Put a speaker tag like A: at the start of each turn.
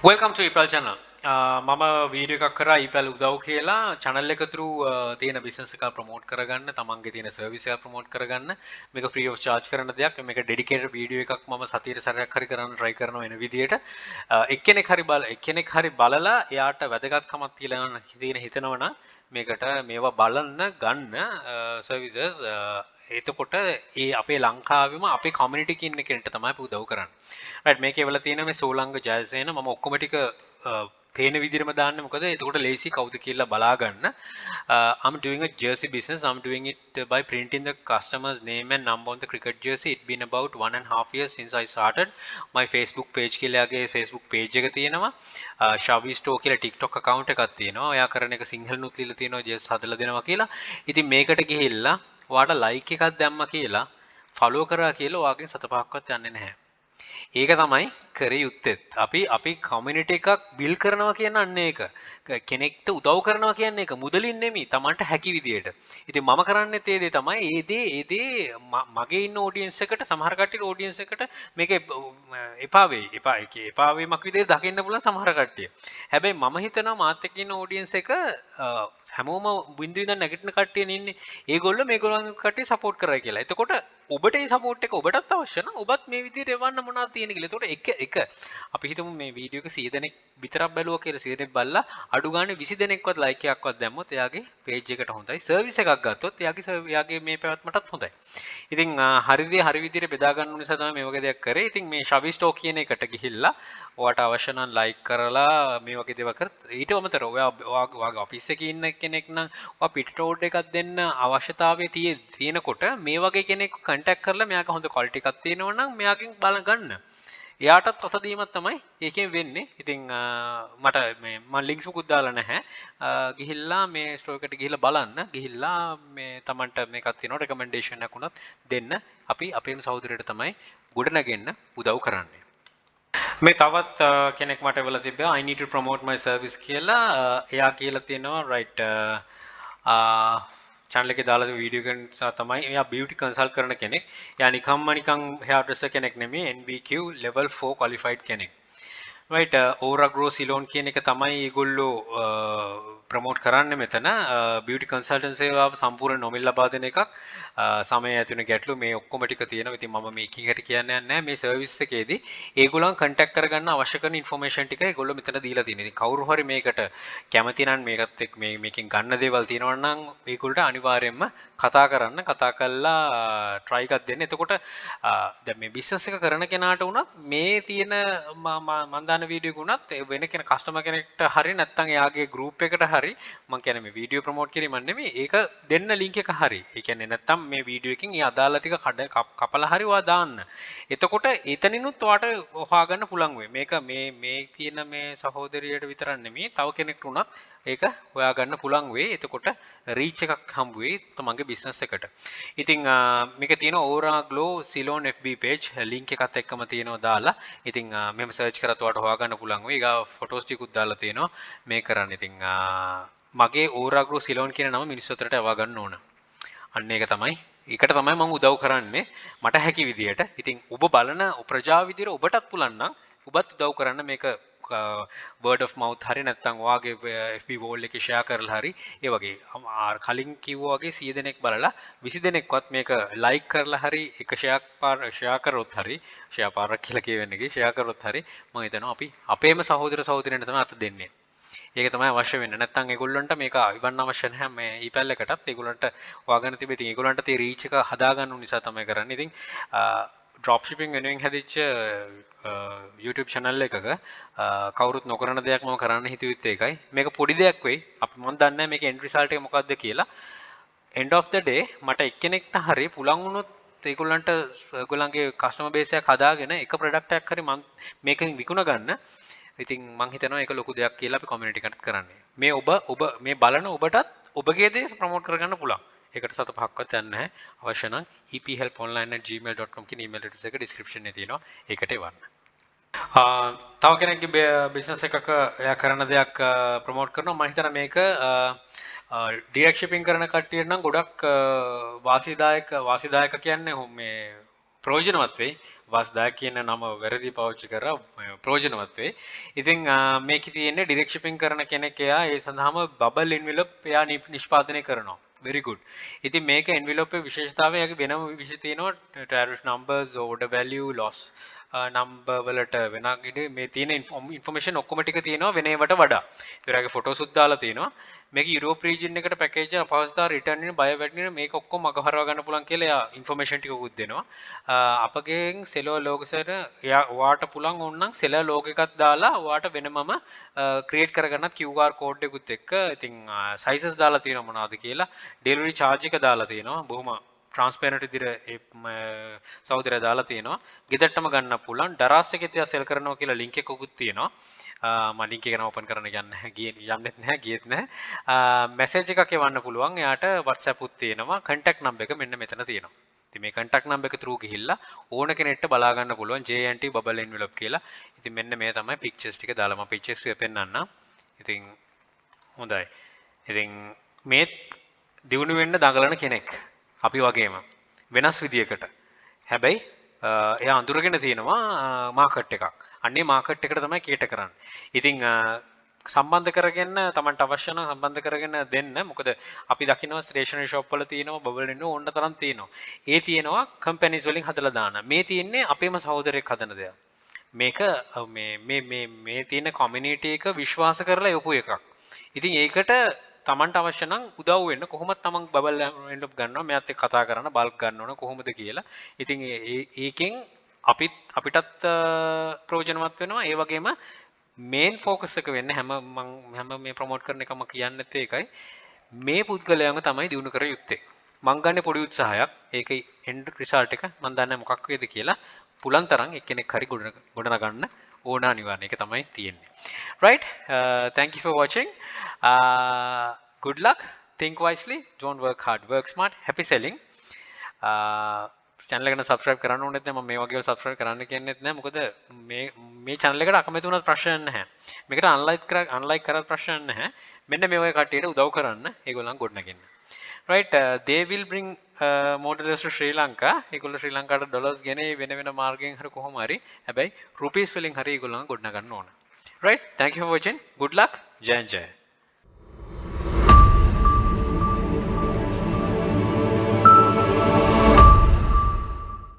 A: Welcome to ඊපල් channel. මම video එකක් කරා ඊපල් උදව් කියලා channel එක through තියෙන business එක ප්‍රොමෝට් කරගන්න, තමන්ගේ තියෙන service එක ප්‍රොමෝට් කරගන්න. මේක free of charge කරන දෙයක්. මේක dedicated වීඩියෝ එකක් මම සතියේ සැරයක් හරි කරන්න try කරනවා වෙන විදියට. එක්කෙනෙක් හරි බලලා එයාට වැදගත්කමක් තියලා තියෙන හිතනවනම් මේකට මේවා බලන්න ගන්න services එතකොට ඒ අපේ ලංකාවෙම අපේ කමියුනිටි එකේ ඉන්න කෙනෙක්ට තමයි අපි උදව් කරන්නේ. රයිට් මේකේ වල තියෙන මේ සෝලංග ජයසේන මම ඔක්කොම ටික පේන විදිහටම දාන්න මොකද එතකොට ලේසි කවුද කියලා බලා ගන්න. I'm doing a jersey business. I'm doing it by printing the customer's name and number on the cricket jersey. It's been about 1.5 years since I started. My Facebook page කියලාගේ Facebook page එක තියෙනවා. Shavi Store කියලා TikTok account එකක් තියෙනවා. ඔයා කරන එක සිංහලනුත් ලියලා තියෙනවා ජස් හදලා දෙනවා කියලා. ඉතින් මේකට ගිහිල්ලා ඔයාට like එකක් දැම්මා කියලා follow කරා කියලා ඔයාගෙන් 7-5ක්වත් යන්නේ නැහැ. ඒක තමයි කරේ යුත්තේ. අපි කමියුනිටි එකක් බිල් කරනවා කියන අන්න ඒක. කෙනෙක්ට උදව් කරනවා කියන්නේ ඒක මුදලින් නෙමෙයි. Tamanට හැකි විදියට. ඉතින් මම කරන්නේ ඒ දේ තමයි. ඒ දේ මගේ ඉන්න ඔඩියන්ස් එකට සමහර කට්ටියට ඔඩියන්ස් එකට මේක එපා වෙයි. එපා වීමක් විදියට දකින්න පුළුවන් සමහර කට්ටිය. හැබැයි මම හිතනවා මාත් එක්ක ඉන්න ඔඩියන්ස් එක හැමෝම බින්දු ඉඳන් නැගිටින කට්ටියනේ ඉන්නේ. ඒගොල්ලෝ මේගොල්ලන් කට්ටිය සපෝට් කරයි කියලා. එතකොට ඔබට මේ සපෝට් එක ඔබටත් අවශ්‍ය නම් ඔබත් මේ විදිහට එවන්න මොනවද තියෙන කියලා. එතකොට එක අපි හිතමු මේ වීඩියෝ එක 100 දෙනෙක් විතරක් බැලුවා කියලා 100 දෙනෙක් බලලා අඩු ගානේ 20 දෙනෙක්වත් ලයික් එකක්වත් දැම්මොත් එයාගේ පේජ් එකට හොඳයි. සර්විස් එකක් ගත්තොත් එයාගේ මේ පැවැත්මටත් හොඳයි. ඉතින් හරි දේ හරි විදිහට බෙදා ගන්න නිසා තමයි මේ වගේ දෙයක් කරේ. ඉතින් මේ ශවි ස්ටෝ කියන එකට ගිහිල්ලා ඔයාට අවශ්‍ය නම් ලයික් කරලා මේ වගේ දේවල් කරත් ඊට අමතරව ඔයාගේ ඔෆිස් එකේ ඉන්න කෙනෙක් නම් ඔයා පිටට ඕඩර් එකක් දෙන්න අවශ්‍යතාවය තියෙනකොට මේ වගේ කෙනෙක් කන්ටැක්ට් කරලා මෙයාගේ හොඳ ක්වොලිටි එකක් තියෙනවා නම් මෙයාගෙන් බල ගන්න. එයාටත් රස දීමක් තමයි ඒකෙන් වෙන්නේ. ඉතින් මට මේ මම ලින්ක්ස් මුකුත් දාලා නැහැ. ගිහිල්ලා මේ ස්ටෝර් එකට ගිහිල්ලා බලන්න. ගිහිල්ලා මේ Tamanට මේකක් තියෙනවා රෙකමෙන්ඩේෂන් එකක් උනත් දෙන්න. අපි අපේම සහෝදරයට තමයි ගොඩනගෙන්න උදව් කරන්නේ. මේ තවත් කෙනෙක් මට වෙලා තිබ්බා I need to promote my service කියලා. එයා කියලා තියෙනවා right channel එකේ දාලා තියෙන වීඩියෝ එක නිසා තමයි එයා beauty consult කරන කෙනෙක්. එයා නිකන් hair dresser කෙනෙක් නෙමෙයි NBQ level 4 qualified කෙනෙක්. right Aura Grow Salon කියන එක තමයි ඒගොල්ලෝ ප්‍රොමෝට් කරන්නේ මෙතන. beauty consultant සේවාව සම්පූර්ණ නොමිල් ලබා දෙන එකක්. සමය ඇති වෙන ගැටලු මේ ඔක්කොම ටික තියෙනවා. ඉතින් මම මේ එකින් එකට කියන්නේ නැහැ. මේ සර්විස් එකේදී ඒගොල්ලන් කන්ටැක්ට් කරගන්න අවශ්‍ය කරන ইনফර්මේෂන් ටික ඒගොල්ලෝ මෙතන දීලා තියෙනවා. ඉතින් කවුරු හරි මේකට කැමති නම් මේකත් එක්ක මේකෙන් ගන්න දේවල් තියෙනවා නම් ඒගොල්ලන්ට අනිවාර්යයෙන්ම කතා කරලා try එකක් දෙන්න. එතකොට දැන් මේ බිස්නස් එක කරන කෙනාට උනත් මේ තියෙන මම දාන වීඩියෝ එක උනත් වෙන කෙනෙක් කස්ටමර් කෙනෙක්ට හරි නැත්නම් එයාගේ ගෲප් එකට හරි මම කියන්නේ මේ වීඩියෝ ප්‍රොමෝට් කිරීම නෙමෙයි ඒක දෙන්න ලින්ක් එක හරි. ඒ කියන්නේ නැත්නම් මේ වීඩියෝ එකකින් ඒ අදාළ ටික කපලා හරි ඔයා දාන්න. එතකොට එතනිනුත් ඔයාට හොයාගන්න පුළුවන් වෙයි. මේක මේ තියෙන මේ සහෝදරියට විතරක් නෙමෙයි තව කෙනෙක්ට උනත් ඒක හොයාගන්න පුළුවන් වෙයි. එතකොට රීච් එකක් හම්බ වෙයි තමන්ගේ බිස්නස් එකට. ඉතින් මේක තියෙන Aura Glow Salon FB page link එකත් එක්කම තියෙනවා දාලා. ඉතින් මෙහෙම search කරත් ඔයාලට හොයාගන්න පුළුවන් වෙයි. ඊගා ෆොටෝස් ටිකුත් දාලා තියෙනවා මේ කරන්න. ඉතින් මගේ Aura Glow Salon කියන නම මිනිස්සු අතරට යවා ගන්න ඕන. අන්න ඒක තමයි. ඒකට තමයි මම උදව් කරන්නේ මට හැකි විදියට. ඉතින් ඔබ බලන ප්‍රජාව විදියට ඔබටත් පුළුවන් නම් ඔබත් උදව් කරන්න මේක word of mouth හරි නැත්නම් ඔයාගේ FB wall එකේ share කරලා හරි ඒ වගේ කලින් කිව්වා වගේ 100 දෙනෙක් බලලා 20 දෙනෙක්වත් මේක like කරලා හරි එක share කරොත් හරි share පාරක් කියලා කියවෙන්නේ share කරොත් හරි මම හිතනවා අපි අපේම සහෝදර සහෝදරියන්ට තමයි අත දෙන්නේ. ඒක තමයි අවශ්‍ය වෙන්නේ. නැත්නම් ඒගොල්ලන්ට මේක ඉවන්න අවශ්‍ය නැහැ මේ ඊපැල් එකටත් ඒගොල්ලන්ට හොයාගන්න තිබෙ ඉතින් ඒගොල්ලන්ට තේ රීච් එක හදාගන්න නිසා තමයි කරන්නේ. ඉතින් dropshipping වෙනුවෙන් හැදිච්ච YouTube channel එකක කවුරුත් නොකරන දෙයක් මම කරන්න හිතුවෙත් ඒකයි. මේක පොඩි දෙයක් වෙයි. අපි මම දන්නේ නැහැ මේකේ end result එක මොකක්ද කියලා. end of the day මට එක්කෙනෙක්ට හරි පුලන් වුණොත් ඒගොල්ලන්ට ඒගොල්ලන්ගේ customer base එකක් හදාගෙන එක product එකක් හරි මම මේකෙන් විකුණ ගන්න. ඉතින් මම හිතනවා ඒක ලොකු දෙයක් කියලා අපි community එකකට කරන්නේ. මේ ඔබ මේ බලන ඔබටත් ඔබගේ දේ ප්‍රොමෝට් කරගන්න පුළුවන්. ඒකට 7-5ක්වත් යන්නේ නැහැ. අවශ්‍ය නම් ephelponline@gmail.com කියන email address එක description එකේ තියෙනවා. ඒකට එවන්න. තව කෙනෙක්ගේ බිස්නස් එකක එයා කරන දෙයක් ප්‍රොමෝට් කරනවා. මම හිතනවා මේක ඩිරෙක්ට් shipping කරන කට්ටියට නම් ගොඩක් වාසිදායක කියන්නේ මේ ප්‍රයෝජනවත් වෙයි. වාස්දා කියන නම වැරදි පාවිච්චි කරා ප්‍රයෝජනවත් වෙයි. ඉතින් මේකේ තියෙන්නේ ඩිරෙක්ට් shipping කරන කෙනෙක් එයා ඒ සඳහාම බබල් envelope එයා නිෂ්පාදනය කරනවා. very good. ඉතින් මේක envelope එකේ විශේෂතාවය යගේ වෙනම විශේෂ තියෙනවා tariff numbers, order value, loss number වලට වෙනගිඩ මේ තියෙන information ඔක්කොම ටික තියෙනවා වෙන ඒවාට වඩා. ඒතරගේ ෆොටෝස් උත් දාලා තියෙනවා. මේක යුරෝප් region එකට පැකේජ් එක අපහසුතාව return වෙන බය වැඩින මේක ඔක්කොම අගහරවා ගන්න පුළුවන් කියලා එයා information ටිකකුත් දෙනවා. අපගෙන් seller logos එකට එයා ඔයාට පුළුවන් ඕනනම් seller logo එකක් දාලා ඔයාට වෙනමම create කරගන්නත් QR code එකකුත් එක්ක ඉතින් sizes දාලා තියෙනවා මොනවද කියලා delivery charge එක දාලා තියෙනවා. බොහොම transparent විදිහට සහෝදරය දාලා තියෙනවා. ගෙදරටම ගන්න පුළුවන්. දරාස් එකේ තියා sell කරනවා කියලා link එකකුත් තියෙනවා. මම link එක නම් open කරන්න යන්නේ නැහැ. යන්නෙත් නැහැ, ගියෙත් නැහැ. message එකක් එවන්න පුළුවන්. එයාට WhatsApp උත් තියෙනවා. contact number එක මෙන්න මෙතන තියෙනවා. ඉතින් මේ contact number එක through ගිහිල්ලා ඕන කෙනෙක්ට බලා ගන්න පුළුවන් JNT bubble envelope කියලා. ඉතින් මෙන්න මේ තමයි pictures ටික දාලා මම pictures ටික පෙන්නන්නම්. ඉතින් හොඳයි. ඉතින් මේ දිනු වෙන්න දඟලන කෙනෙක් අපි වගේම වෙනස් විදියකට. හැබැයි එයා අඳුරගෙන තියෙනවා මාකට් එකක්. අන්නේ මාකට් එකට තමයි කීට කරන්නේ. ඉතින් සම්බන්ධ කරගෙන තමන්ට අවශ්‍ය නම් සම්බන්ධ කරගෙන දෙන්න. මොකද අපි දකිනවා ස්ටේෂනරි ෂොප් වල තියෙනවා බබල් ඉන්න ඕන තරම් තියෙනවා. ඒ තියෙනවා කම්පැනිස් වලින් හදලා දාන. මේ තියෙන්නේ අපේම සහෝදරයෙක් හදන දෙයක්. මේක මේ තියෙන කමියුනිටි එක විශ්වාස කරලා යොපු එකක්. ඉතින් ඒකට තමන්ට අවශ්‍ය නම් උදව් වෙන්න කොහොමද තමන් බබල් එන්ඩ් ගන්නවා මෙයාත් එක්ක කතා කරන්න බල්ක් ගන්න ඕන කොහොමද කියලා. ඉතින් ඒකෙන් අපිටත් ප්‍රයෝජනවත් වෙනවා. ඒ වගේම මේන් ෆෝකස් එක වෙන්නේ හැම මේ ප්‍රොමෝට් කරන එකම කියන්නත් ඒකයි. මේ පුද්ගලයාම තමයි දිනු කර යුත්තේ. මං ගන්න පොඩි උත්සාහයක්. ඒක එන්ඩ් රිසල්ට් එක මම දන්නේ මොකක් වේද කියලා පුලන් තරම් එක්කෙනෙක් හරි ගොඩනගන්න ඕන අනිවාර්යයෙන් ඒක තමයි තියෙන්නේ. Right? Thank you for watching. Good luck. Think wisely. Don't work hard. Work smart. Happy selling. channel එකට subscribe කරන්න ඕනෙත් නැහැ. මම මේ වගේ වල subscribe කරන්න කියන්නේත් නැහැ. මොකද මේ channel එකට අකමැති වුණත් ප්‍රශ්න නැහැ. මේකට unlike කරත් ප්‍රශ්න නැහැ. මෙන්න මේ වගේ කට්ටියට උදව් කරන්න ඒගොල්ලන් ගොඩනගන්න. Right? They will bring more dollars to Sri Lanka. ඒගොල්ලෝ ශ්‍රී ලංකාවට dollars ගෙනේ වෙන මාර්ගයෙන් හරි කොහොම හරි. හැබැයි rupees වලින් හරි ඒගොල්ලන් ගොඩනගන්න ඕන. Right? Thank you for watching. Good luck. Jai Jai.